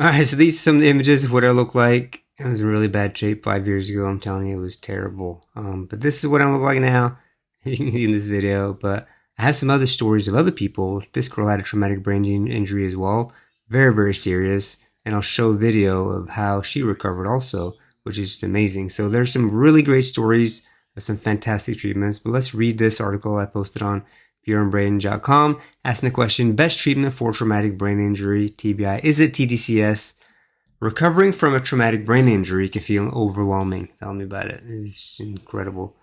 Alright, so these are some of the images of what I look like. I was in really bad shape 5 years ago. I'm telling you, it was terrible. But this is what I look like now. You can see in this video. But I have some other stories of other people. This girl had a traumatic brain injury as well. Very, very serious. And I'll show a video of how she recovered also, which is just amazing. So there's some really great stories of some fantastic treatments. But let's read this article I posted on pureandbrain.com, asking the question, best treatment for traumatic brain injury, TBI. Is it TDCS? Recovering from a traumatic brain injury can feel overwhelming. Tell me about it. It's incredible.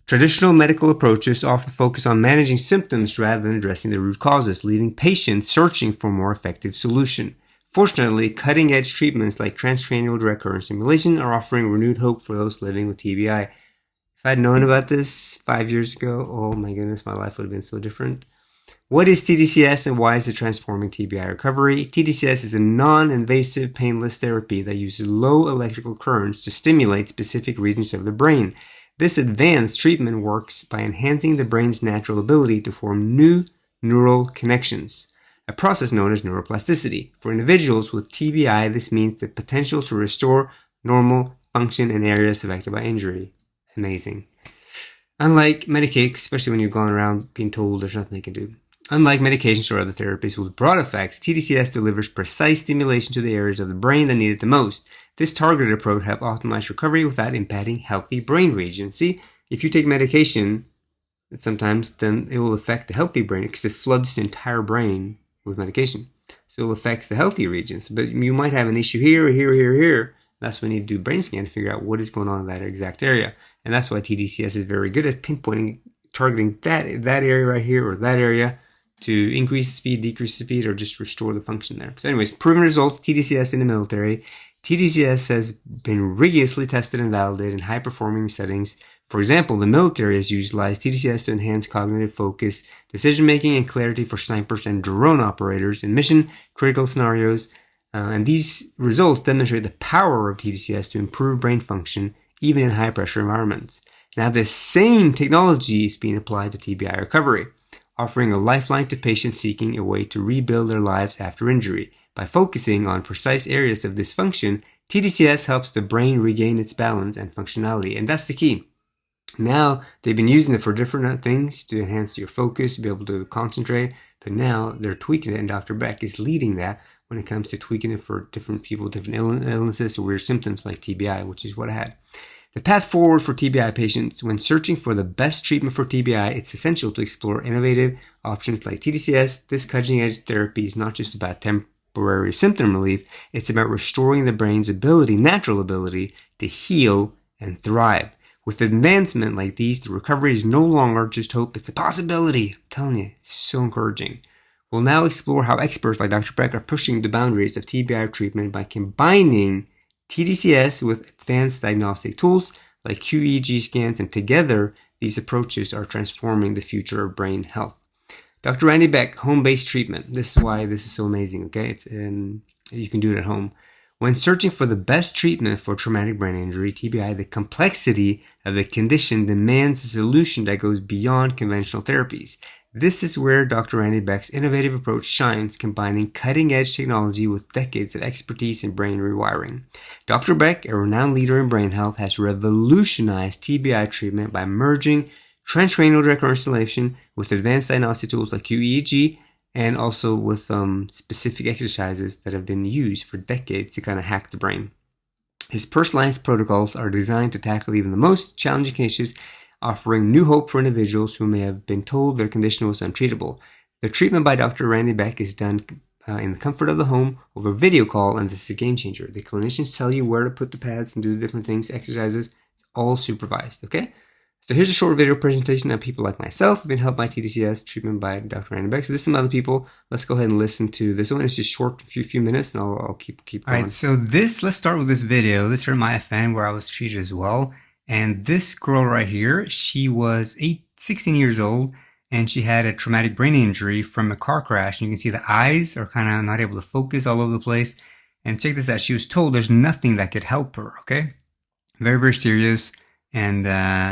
Traditional medical approaches often focus on managing symptoms rather than addressing the root causes, leaving patients searching for a more effective solution. Fortunately, cutting-edge treatments like Transcranial Direct Current Stimulation are offering renewed hope for those living with TBI. If I'd known about this 5 years ago, oh my goodness, my life would have been so different. What is TDCS and why is it transforming TBI recovery? TDCS is a non-invasive painless therapy that uses low electrical currents to stimulate specific regions of the brain. This advanced treatment works by enhancing the brain's natural ability to form new neural connections, a process known as neuroplasticity. For individuals with TBI, this means the potential to restore normal function in areas affected by injury. Amazing. Unlike medication, especially when you've gone around being told there's nothing they can do. Unlike medications or other therapies with broad effects, TDCS delivers precise stimulation to the areas of the brain that need it the most. This targeted approach helps optimize recovery without impacting healthy brain regions. See, if you take medication, sometimes then it will affect the healthy brain because it floods the entire brain with medication. So it affects the healthy regions. But you might have an issue here, here. That's when you do brain scan to figure out what is going on in that exact area. And that's why TDCS is very good at pinpointing, targeting that area right here or that area to increase the speed, decrease the speed, or just restore the function there. So anyways, proven results, TDCS in the military. TDCS has been rigorously tested and validated in high-performing settings. For example, the military has utilized TDCS to enhance cognitive focus, decision-making, and clarity for snipers and drone operators in mission-critical scenarios. And these results demonstrate the power of TDCS to improve brain function, even in high-pressure environments. Now, this same technology is being applied to TBI recovery, offering a lifeline to patients seeking a way to rebuild their lives after injury. By focusing on precise areas of dysfunction, TDCS helps the brain regain its balance and functionality, and that's the key. Now, they've been using it for different things to enhance your focus, to be able to concentrate, but now they're tweaking it, and Dr. Beck is leading that when it comes to tweaking it for different people, different illnesses or weird symptoms like TBI, which is what I had. The path forward for TBI patients, when searching for the best treatment for TBI, it's essential to explore innovative options like TDCS. This cutting-edge therapy is not just about temporary symptom relief, it's about restoring the brain's natural ability to heal and thrive. With advancement like these, the recovery is no longer just hope, it's a possibility. I'm telling you, it's so encouraging. We'll now explore how experts like Dr. Beck are pushing the boundaries of TBI treatment by combining TDCS with advanced diagnostic tools like QEEG scans, and together, these approaches are transforming the future of brain health. Dr. Randy Beck, home-based treatment. This is why this is so amazing, okay? You can do it at home. When searching for the best treatment for traumatic brain injury, TBI, the complexity of the condition demands a solution that goes beyond conventional therapies. This is where Dr. Randy Beck's innovative approach shines, combining cutting-edge technology with decades of expertise in brain rewiring. Dr. Beck, a renowned leader in brain health, has revolutionized TBI treatment by merging transcranial direct current stimulation with advanced diagnostic tools like QEEG, and also with specific exercises that have been used for decades to kind of hack the brain. His personalized protocols are designed to tackle even the most challenging cases, offering new hope for individuals who may have been told their condition was untreatable. The treatment by Dr. Randy Beck is done in the comfort of the home over video call, and this is a game changer. The clinicians tell you where to put the pads and do different things, exercises. It's all supervised, okay? So here's a short video presentation of people like myself who've been helped by TDCS treatment by Dr. Randy Beck. So this is some other people. Let's go ahead and listen to this one. It's just short, few minutes, and I'll keep going. All right, so let's start with this video. This is from IFN where I was treated as well. And this girl right here, she was 16 years old, and she had a traumatic brain injury from a car crash. And you can see the eyes are kind of not able to focus all over the place. And check this out. She was told there's nothing that could help her, okay? Very, very serious. And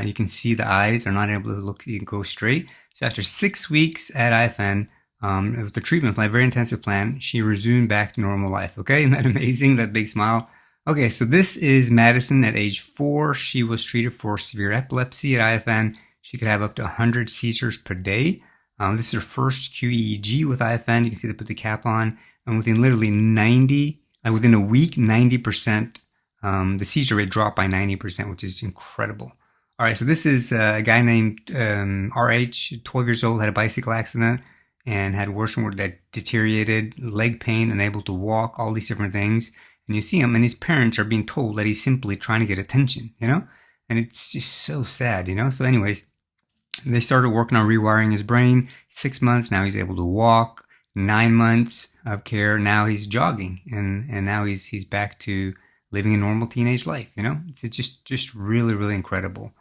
you can see the eyes are not able to go straight. So after 6 weeks at IFN, with the treatment plan, very intensive plan, she resumed back to normal life. Okay, isn't that amazing? That big smile. Okay, so this is Madison at age 4. She was treated for severe epilepsy at IFN. She could have up to 100 seizures per day. This is her first QEEG with IFN. You can see they put the cap on, and within literally within a week, 90%, the seizure rate dropped by 90%, which is incredible. All right, so this is a guy named RH, 12 years old, had a bicycle accident and had worse and worse, that deteriorated, leg pain, unable to walk, all these different things. And you see him, and his parents are being told that he's simply trying to get attention, And it's just so sad, So anyways, they started working on rewiring his brain. 6 months, now he's able to walk. 9 months of care, now he's jogging. And now he's back to living a normal teenage life, It's just really, really incredible.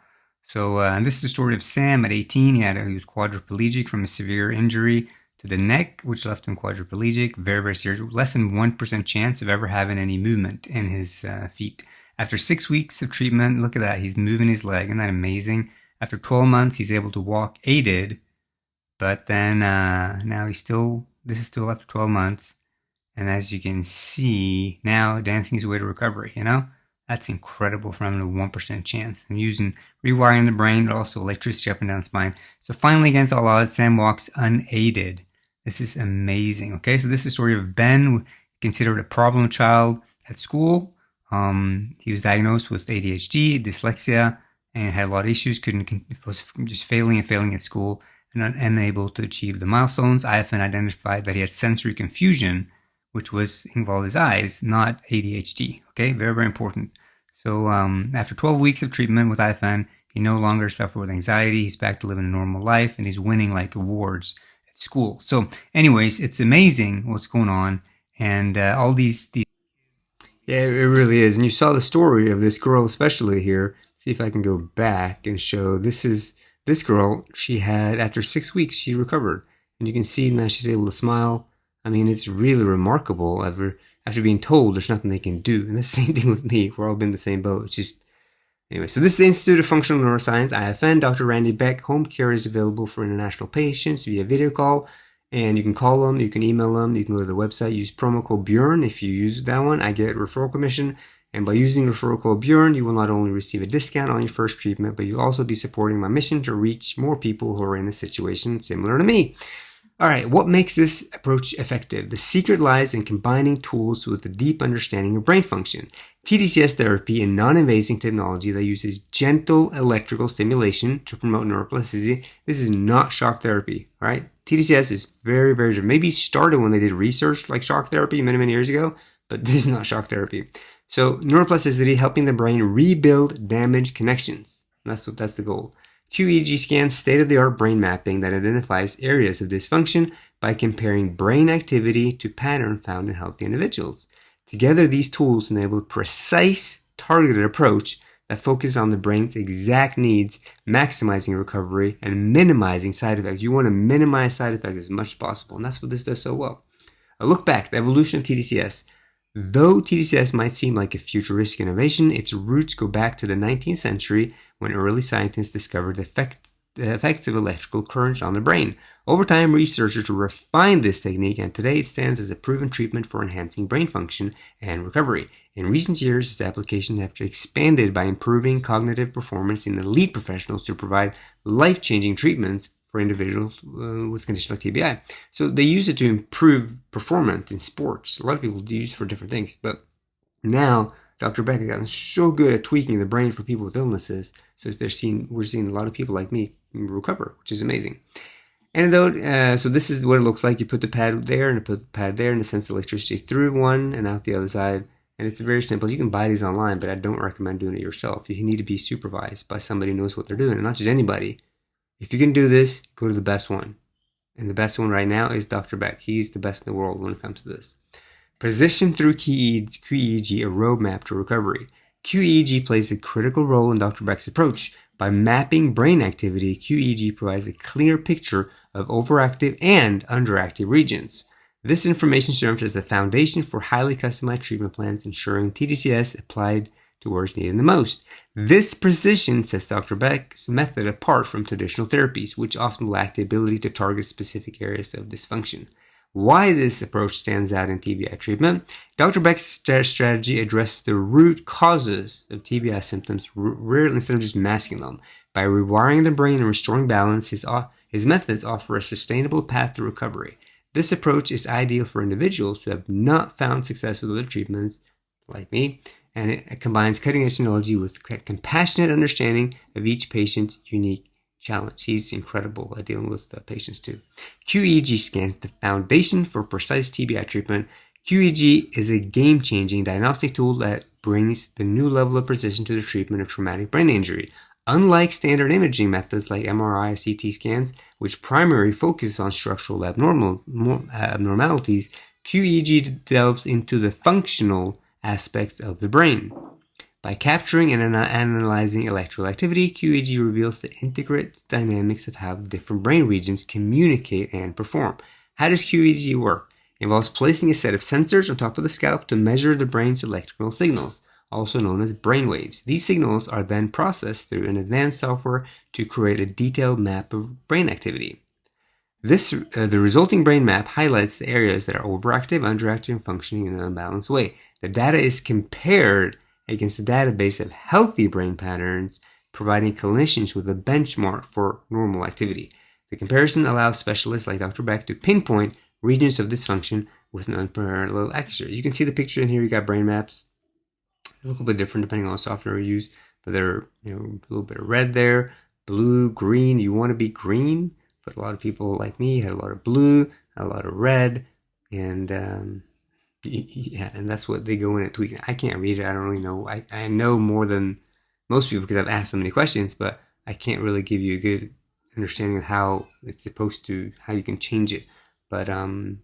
So and this is the story of Sam at 18. He was quadriplegic from a severe injury to the neck, which left him quadriplegic. Very, very serious. Less than 1% chance of ever having any movement in his feet. After 6 weeks of treatment, look at that. He's moving his leg. Isn't that amazing? After 12 months, he's able to walk aided. But then now this is still after 12 months. And as you can see, now dancing his way to recovery, That's incredible for having a 1% chance. And using rewiring the brain, but also electricity up and down the spine. So finally, against all odds, Sam walks unaided. This is amazing. Okay, so this is the story of Ben, considered a problem child at school. He was diagnosed with ADHD, dyslexia, and had a lot of issues. Was just failing at school and unable to achieve the milestones. IFN identified that he had sensory confusion, which involved his eyes, not ADHD. Okay, very, very important. So after 12 weeks of treatment with IFN, he no longer suffered with anxiety. He's back to living a normal life, and he's winning like awards at school. So anyways, it's amazing what's going on, and all these. Yeah, it really is. And you saw the story of this girl, especially here. See if I can go back and show. This is this girl. She had, after 6 weeks, she recovered, and you can see now she's able to smile. I mean, it's really remarkable after being told there's nothing they can do. And the same thing with me. We're all been in the same boat. It's just, anyway. So this is the Institute of Functional Neuroscience, IFN, Dr. Randy Beck. Home care is available for international patients via video call. And you can call them, you can email them, you can go to the website, use promo code Bjorn. If you use that one, I get referral commission. And by using referral code Bjorn, you will not only receive a discount on your first treatment, but you'll also be supporting my mission to reach more people who are in a situation similar to me. All right, what makes this approach effective? The secret lies in combining tools with a deep understanding of brain function. TDCS therapy and non-invasive technology that uses gentle electrical stimulation to promote neuroplasticity. This is not shock therapy, all right? TDCS is very, very different. Maybe started when they did research like shock therapy many, many years ago, but this is not shock therapy. So neuroplasticity, helping the brain rebuild damaged connections. That's the goal. QEEG scans state-of-the-art brain mapping that identifies areas of dysfunction by comparing brain activity to pattern found in healthy individuals. Together, these tools enable a precise, targeted approach that focuses on the brain's exact needs, maximizing recovery and minimizing side effects. You want to minimize side effects as much as possible, and that's what this does so well. A look back, the evolution of TDCS. Though TDCS might seem like a futuristic innovation, its roots go back to the 19th century when early scientists discovered the effects of electrical currents on the brain. Over time, researchers refined this technique, and today it stands as a proven treatment for enhancing brain function and recovery. In recent years, its applications have expanded by improving cognitive performance in elite professionals to provide life-changing treatments for individuals with conditions like TBI. So they use it to improve performance in sports. A lot of people use it for different things. But now, Dr. Beck has gotten so good at tweaking the brain for people with illnesses. So we're seeing a lot of people like me recover, which is amazing. Antidote, so this is what it looks like. You put the pad there and you put the pad there, and it sends electricity through one and out the other side. And it's very simple. You can buy these online, but I don't recommend doing it yourself. You need to be supervised by somebody who knows what they're doing, and not just anybody. If you can do this, go to the best one. And the best one right now is Dr. Beck. He's the best in the world when it comes to this. Position through QEEG, a roadmap to recovery. QEEG plays a critical role in Dr. Beck's approach. By mapping brain activity, QEEG provides a clear picture of overactive and underactive regions. This information serves as the foundation for highly customized treatment plans, ensuring TDCS applied to where it's needed the most. This precision sets Dr. Beck's method apart from traditional therapies, which often lack the ability to target specific areas of dysfunction. Why this approach stands out in TBI treatment: Dr. Beck's strategy addresses the root causes of TBI symptoms rarely, instead of just masking them. By rewiring the brain and restoring balance, his methods offer a sustainable path to recovery. This approach is ideal for individuals who have not found success with other treatments, like me, and it combines cutting-edge technology with compassionate understanding of each patient's unique challenge. He's incredible at dealing with patients too. QEEG scans, the foundation for precise TBI treatment. QEEG is a game-changing diagnostic tool that brings the new level of precision to the treatment of traumatic brain injury. Unlike standard imaging methods like MRI or CT scans, which primarily focus on structural abnormalities, QEEG delves into the functional aspects of the brain. By capturing and analyzing electrical activity, QEEG reveals the intricate dynamics of how different brain regions communicate and perform. How does QEEG work? It involves placing a set of sensors on top of the scalp to measure the brain's electrical signals, also known as brain waves. These signals are then processed through an advanced software to create a detailed map of brain activity. The resulting brain map highlights the areas that are overactive, underactive, and functioning in an unbalanced way. The data is compared against a database of healthy brain patterns, providing clinicians with a benchmark for normal activity. The comparison allows specialists like Dr. Beck to pinpoint regions of dysfunction with an unparalleled accuracy. You can see the picture in here. You got brain maps. A little bit different depending on what software you use, but they're a little bit of red there, blue, green. You want to be green, but a lot of people like me had a lot of blue, a lot of red, and yeah, and that's what they go in at tweaking. I can't read it. I don't really know. I know more than most people because I've asked so many questions, but I can't really give you a good understanding of how it's supposed to, how you can change it. But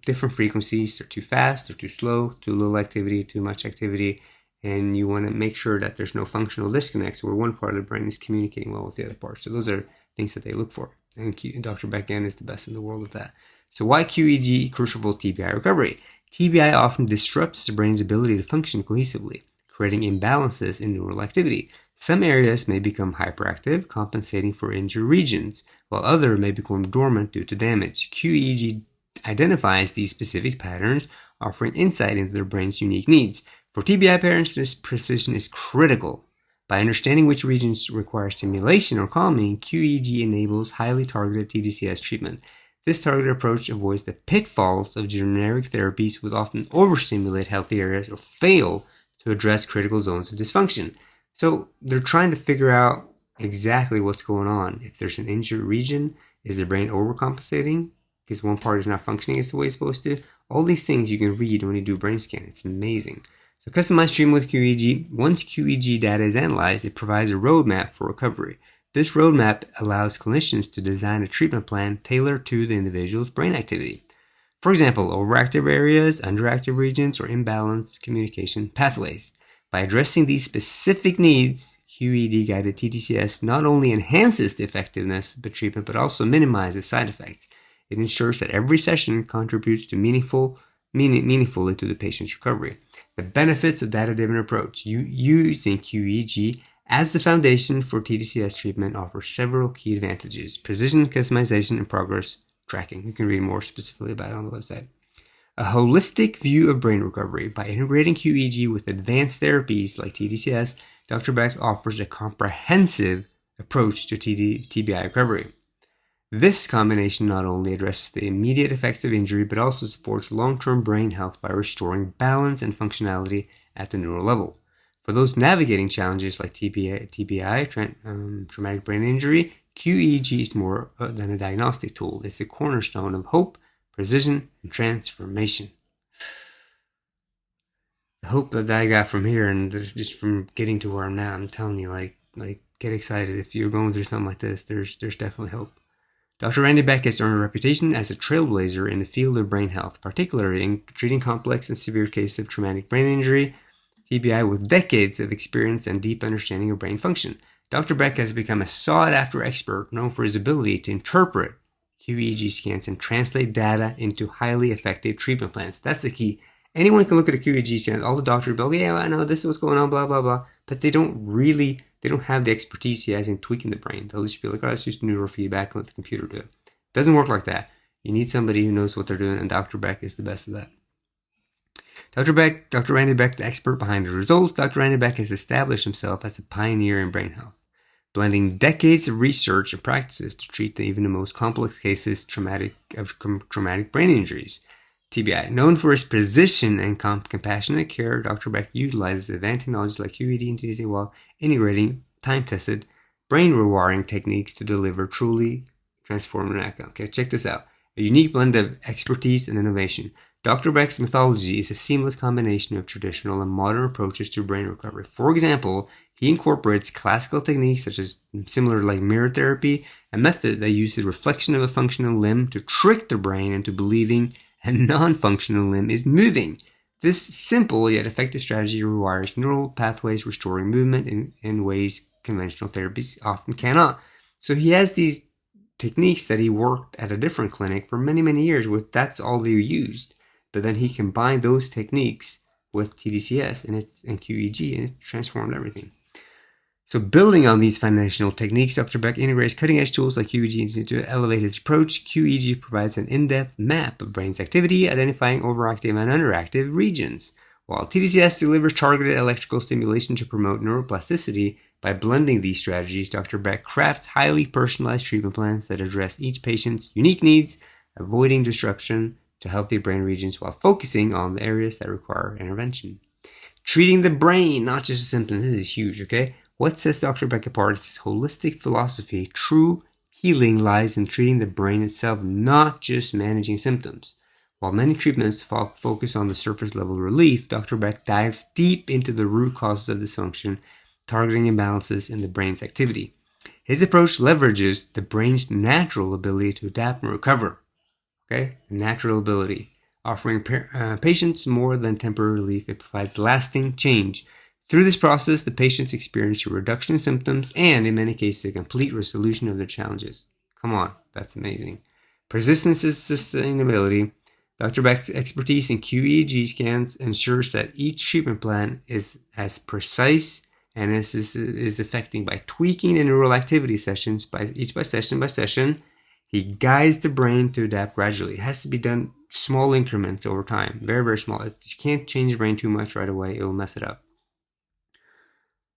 different frequencies, they're too fast, they're too slow, too little activity, too much activity. And you want to make sure that there's no functional disconnects where one part of the brain is communicating well with the other part. So those are things that they look for. And Dr. Beck is the best in the world at that. So why QEEG crucial for TBI recovery? TBI often disrupts the brain's ability to function cohesively, creating imbalances in neural activity. Some areas may become hyperactive, compensating for injured regions, while others may become dormant due to damage. QEEG identifies these specific patterns, offering insight into their brain's unique needs. For TBI parents, this precision is critical. By understanding which regions require stimulation or calming, QEEG enables highly targeted TDCS treatment. This targeted approach avoids the pitfalls of generic therapies, which often overstimulate healthy areas or fail to address critical zones of dysfunction. So they're trying to figure out exactly what's going on. If there's an injured region, is the brain overcompensating because one part is not functioning as the way it's supposed to? All these things you can read when you do a brain scan. It's amazing. So customized treatment with QEEG. Once QEEG data is analyzed, it provides a roadmap for recovery. This roadmap allows clinicians to design a treatment plan tailored to the individual's brain activity. For example, overactive areas, underactive regions, or imbalanced communication pathways. By addressing these specific needs, QEEG-guided TDCS not only enhances the effectiveness of the treatment, but also minimizes side effects. It ensures that every session contributes to meaningfully to the patient's recovery. The benefits of data-driven approach. Using QEEG as the foundation for TDCS treatment offers several key advantages: precision, customization, and progress tracking. You can read more specifically about it on the website. A holistic view of brain recovery. By integrating QEEG with advanced therapies like TDCS, Dr. Beck offers a comprehensive approach to TBI recovery. This combination not only addresses the immediate effects of injury, but also supports long-term brain health by restoring balance and functionality at the neural level. For those navigating challenges like TBI, traumatic brain injury, QEEG is more than a diagnostic tool. It's the cornerstone of hope, precision, and transformation. The hope that I got from here and just from getting to where I'm now, I'm telling you, like get excited. If you're going through something like this, there's definitely hope. Dr. Randy Beck has earned a reputation as a trailblazer in the field of brain health, particularly in treating complex and severe cases of traumatic brain injury, TBI, with decades of experience and deep understanding of brain function. Dr. Beck has become a sought-after expert known for his ability to interpret QEEG scans and translate data into highly effective treatment plans. That's the key. Anyone can look at a QEEG scan. All the doctors will be, yeah, I know this is what's going on, blah, blah, blah. but they don't have the expertise he has in tweaking the brain. They'll just be like, oh, it's just neurofeedback and let the computer do it. It doesn't work like that. You need somebody who knows what they're doing, and Dr. Beck is the best of that. Dr. Randy Beck, the expert behind the results. Dr. Randy Beck has established himself as a pioneer in brain health, blending decades of research and practices to treat even the most complex cases of traumatic brain injuries. TBI. Known for his precision and compassionate care, Dr. Beck utilizes advanced technologies like QEEG and TDCS while integrating time-tested brain rewiring techniques to deliver truly transformative outcomes. Okay, check this out. A unique blend of expertise and innovation. Dr. Beck's methodology is a seamless combination of traditional and modern approaches to brain recovery. For example, he incorporates classical techniques such as similar like mirror therapy, a method that uses reflection of a functional limb to trick the brain into believing a non-functional limb is moving. This simple yet effective strategy rewires neural pathways, restoring movement in ways conventional therapies often cannot. So he has these techniques that he worked at a different clinic for many, many years with. That's all they used. But then he combined those techniques with TDCS and QEEG, and it transformed everything. So building on these foundational techniques, Dr. Beck integrates cutting-edge tools like QEEG to elevate his approach. QEEG provides an in-depth map of brain's activity, identifying overactive and underactive regions, while TDCS delivers targeted electrical stimulation to promote neuroplasticity. By blending these strategies, Dr. Beck crafts highly personalized treatment plans that address each patient's unique needs, avoiding disruption to healthy brain regions while focusing on the areas that require intervention. Treating the brain, not just a symptom. This is huge, okay? What sets Dr. Beck apart is his holistic philosophy. True healing lies in treating the brain itself, not just managing symptoms. While many treatments focus on the surface level relief, Dr. Beck dives deep into the root causes of dysfunction, targeting imbalances in the brain's activity. His approach leverages the brain's natural ability to adapt and recover. Okay, natural ability, offering patients more than temporary relief. It provides lasting change. Through this process, the patients experience a reduction in symptoms and, in many cases, a complete resolution of their challenges. Come on, that's amazing. Persistence and sustainability. Dr. Beck's expertise in QEEG scans ensures that each treatment plan is as precise and is affecting by tweaking the neural activity sessions by session. He guides the brain to adapt gradually. It has to be done small increments over time. Very, very small. You can't change the brain too much right away. It will mess it up.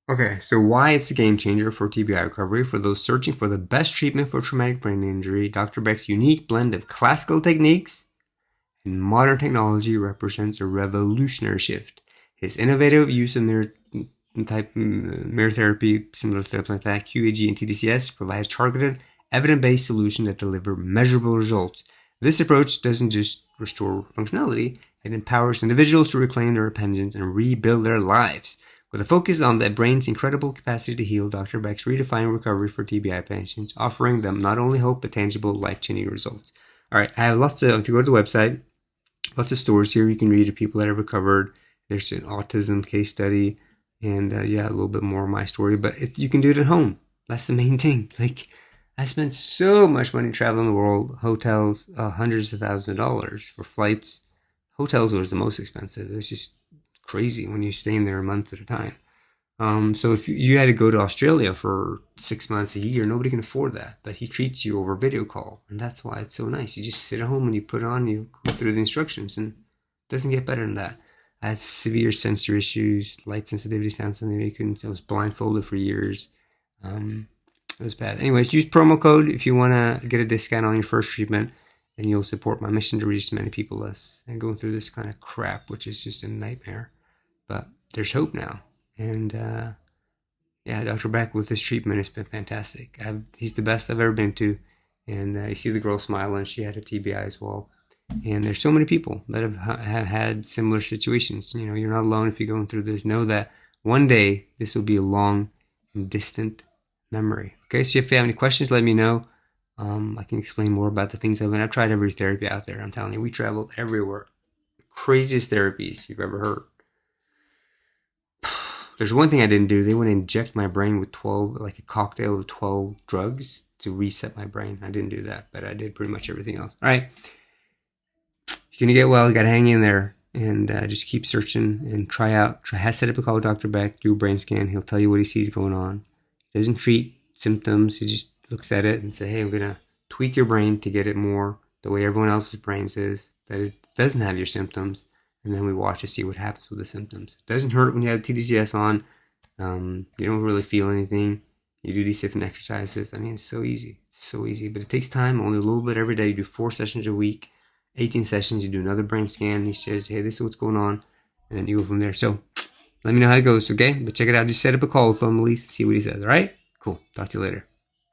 Okay, so why it's a game changer for TBI recovery? For those searching for the best treatment for traumatic brain injury, Dr. Beck's unique blend of classical techniques and modern technology represents a revolutionary shift. His innovative use of mirror therapy, similar to stuff like that, QEEG and TDCS, provides targeted evidence-based solution that deliver measurable results. This approach doesn't just restore functionality, it empowers individuals to reclaim their independence and rebuild their lives. With a focus on the brain's incredible capacity to heal, Dr. Beck's redefined recovery for TBI patients, offering them not only hope but tangible, life-changing results. All right, I have if you go to the website, lots of stories here you can read of people that have recovered. There's an autism case study, and a little bit more of my story, but you can do it at home. That's the main thing. Like, I spent so much money traveling the world, hotels, hundreds of thousands of dollars for flights. Hotels was the most expensive. It was just crazy when you're staying there a month at a time. So if you had to go to Australia for 6 months a year, nobody can afford that. But he treats you over video call, and that's why it's so nice. You just sit at home and you put it on, you go through the instructions, and it doesn't get better than that. I had severe sensory issues, light sensitivity, sound sensitivity. I was blindfolded for years. It was bad. Anyways, use promo code if you want to get a discount on your first treatment, and you'll support my mission to reach as many people as and going through this kind of crap, which is just a nightmare. But there's hope now. And Dr. Beck with this treatment has been fantastic. He's the best I've ever been to. And you see the girl smiling. She had a TBI as well. And there's so many people that have had similar situations. You know, you're not alone if you're going through this. Know that one day this will be a long and distant memory. Okay, so if you have any questions, let me know. I can explain more about the things I've tried every therapy out there. I'm telling you, we traveled everywhere. Craziest therapies you've ever heard. There's one thing I didn't do. They want to inject my brain with 12, like a cocktail of 12 drugs to reset my brain. I didn't do that, but I did pretty much everything else. All right. You're going to get well. You got to hang in there. and just keep searching and set up a call with Dr. Beck, do a brain scan. He'll tell you what he sees going on. He doesn't treat symptoms. He just looks at it and says, hey, I'm going to tweak your brain to get it more the way everyone else's brains is, that it doesn't have your symptoms. And then we watch to see what happens with the symptoms. It doesn't hurt when you have TDCS on. You don't really feel anything. You do these different exercises. I mean, it's so easy. It's so easy, but it takes time, only a little bit every day. You do 4 sessions a week, 18 sessions. You do another brain scan. He says, hey, this is what's going on. And then you go from there. So let me know how it goes, okay? But check it out. Just set up a call with him at least, see what he says, all right? Cool. Talk to you later.